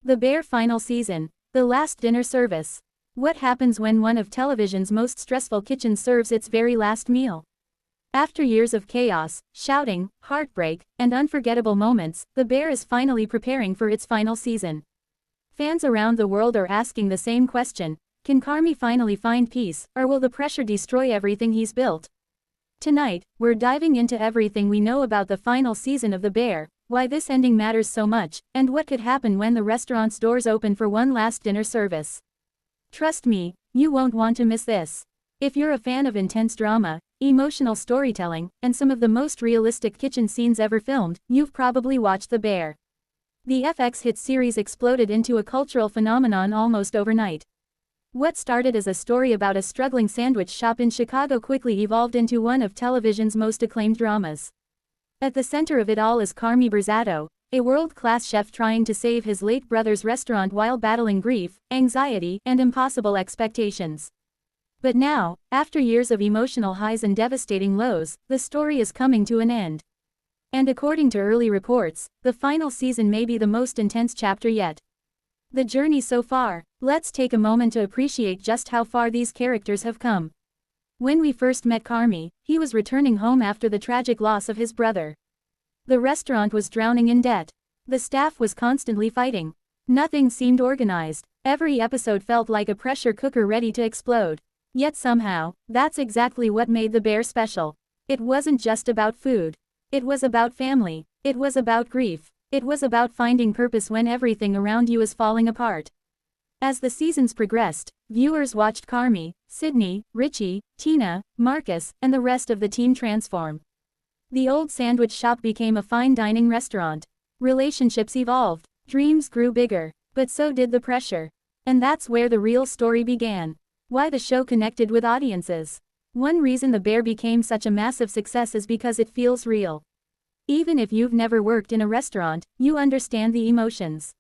The Bear final season. The last dinner service. What happens when one of television's most stressful kitchens serves its very last meal? After years of chaos, shouting, heartbreak, and unforgettable moments, The Bear is finally preparing for its final season. Fans around the world are asking the same question: can Carmy finally find peace, or will the pressure destroy everything he's built? Tonight, we're diving into everything we know about the final season of The Bear, why this ending matters so much, and what could happen when the restaurant's doors open for one last dinner service. Trust me, you won't want to miss this. If you're a fan of intense drama, emotional storytelling, and some of the most realistic kitchen scenes ever filmed, you've probably watched The Bear. The FX hit series exploded into a cultural phenomenon almost overnight. What started as a story about a struggling sandwich shop in Chicago quickly evolved into one of television's most acclaimed dramas. At the center of it all is Carmy, a world-class chef trying to save his late brother's restaurant while battling grief, anxiety, and impossible expectations. But now, after years of emotional highs and devastating lows, the story is coming to an end. And according to early reports, the final season may be the most intense chapter yet. The journey so far. Let's take a moment to appreciate just how far these characters have come. When we first met Carmy, he was returning home after the tragic loss of his brother. The restaurant was drowning in debt. The staff was constantly fighting. Nothing seemed organized. Every episode felt like a pressure cooker ready to explode. Yet somehow, that's exactly what made The Bear special. It wasn't just about food. It was about family. It was about grief. It was about finding purpose when everything around you is falling apart. As the seasons progressed, viewers watched Carmy, Sydney, Richie, Tina, Marcus, and the rest of the team transform. The old sandwich shop became a fine dining restaurant. Relationships evolved. Dreams grew bigger. But so did the pressure. And that's where the real story began. Why the show connected with audiences. One reason The Bear became such a massive success is because it feels real. Even if you've never worked in a restaurant, you understand the emotions.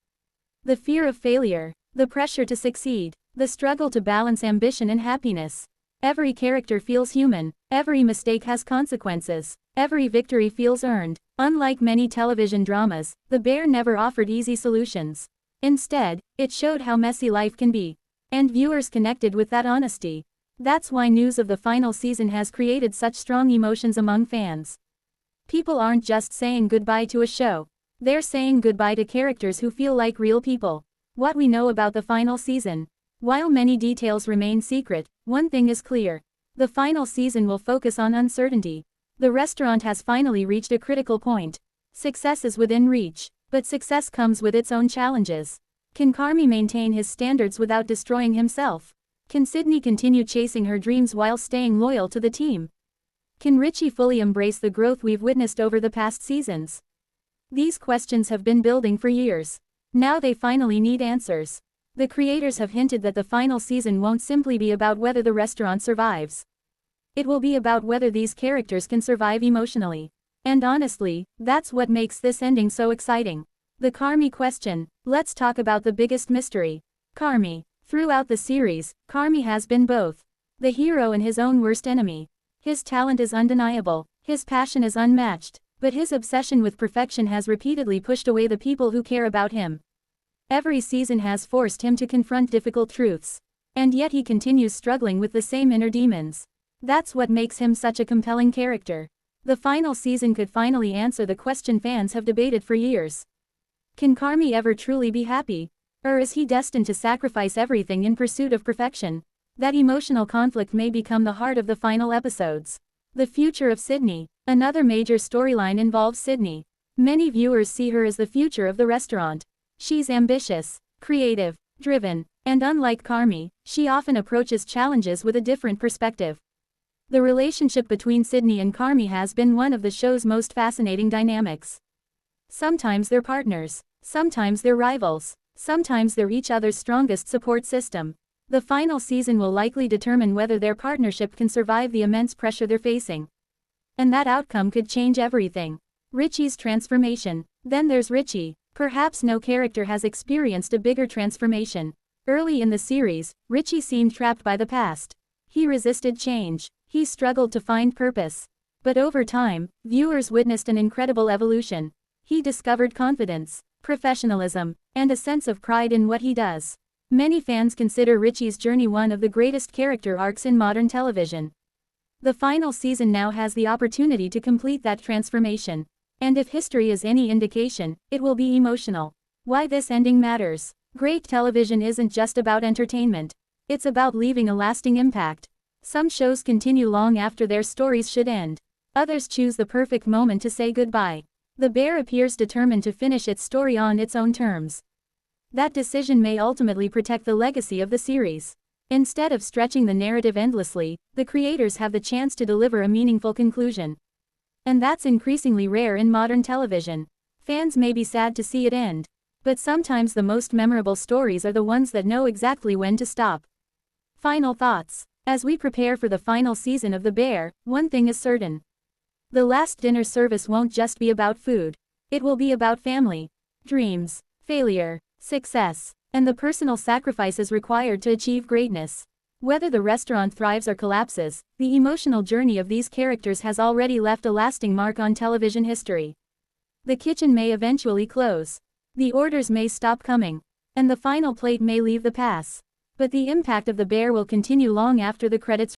The fear of failure. The pressure to succeed. The struggle to balance ambition and happiness. Every character feels human. Every mistake has consequences. Every victory feels earned. Unlike many television dramas, The Bear never offered easy solutions. Instead, it showed how messy life can be. And viewers connected with that honesty. That's why news of the final season has created such strong emotions among fans. People aren't just saying goodbye to a show. They're saying goodbye to characters who feel like real people. What we know about the final season. While many details remain secret, one thing is clear. The final season will focus on uncertainty. The restaurant has finally reached a critical point. Success is within reach, but success comes with its own challenges. Can Carmy maintain his standards without destroying himself? Can Sydney continue chasing her dreams while staying loyal to the team? Can Richie fully embrace the growth we've witnessed over the past seasons? These questions have been building for years. Now they finally need answers. The creators have hinted that the final season won't simply be about whether the restaurant survives. It will be about whether these characters can survive emotionally. And honestly, that's what makes this ending so exciting. The Carmy question. Let's talk about the biggest mystery. Carmy. Throughout the series, Carmy has been both the hero and his own worst enemy. His talent is undeniable. His passion is unmatched. But his obsession with perfection has repeatedly pushed away the people who care about him. Every season has forced him to confront difficult truths. And yet he continues struggling with the same inner demons. That's what makes him such a compelling character. The final season could finally answer the question fans have debated for years. Can Carmy ever truly be happy? Or is he destined to sacrifice everything in pursuit of perfection? That emotional conflict may become the heart of the final episodes. The future of Sydney. Another major storyline involves Sydney. Many viewers see her as the future of the restaurant. She's ambitious, creative, driven, and unlike Carmy, she often approaches challenges with a different perspective. The relationship between Sydney and Carmy has been one of the show's most fascinating dynamics. Sometimes they're partners, sometimes they're rivals, sometimes they're each other's strongest support system. The final season will likely determine whether their partnership can survive the immense pressure they're facing. And that outcome could change everything. Richie's transformation. Then there's Richie. Perhaps no character has experienced a bigger transformation. Early in the series, Richie seemed trapped by the past. He resisted change. He struggled to find purpose. But over time, viewers witnessed an incredible evolution. He discovered confidence, professionalism, and a sense of pride in what he does. Many fans consider Richie's journey one of the greatest character arcs in modern television. The final season now has the opportunity to complete that transformation. And if history is any indication, it will be emotional. Why this ending matters. Great television isn't just about entertainment. It's about leaving a lasting impact. Some shows continue long after their stories should end. Others choose the perfect moment to say goodbye. The Bear appears determined to finish its story on its own terms. That decision may ultimately protect the legacy of the series. Instead of stretching the narrative endlessly, the creators have the chance to deliver a meaningful conclusion. And that's increasingly rare in modern television. Fans may be sad to see it end. But sometimes the most memorable stories are the ones that know exactly when to stop. Final thoughts. As we prepare for the final season of The Bear, one thing is certain. The last dinner service won't just be about food. It will be about family, dreams, failure, success, and the personal sacrifices required to achieve greatness. Whether the restaurant thrives or collapses, the emotional journey of these characters has already left a lasting mark on television history. The kitchen may eventually close. The orders may stop coming. And the final plate may leave the pass. But the impact of The Bear will continue long after the credits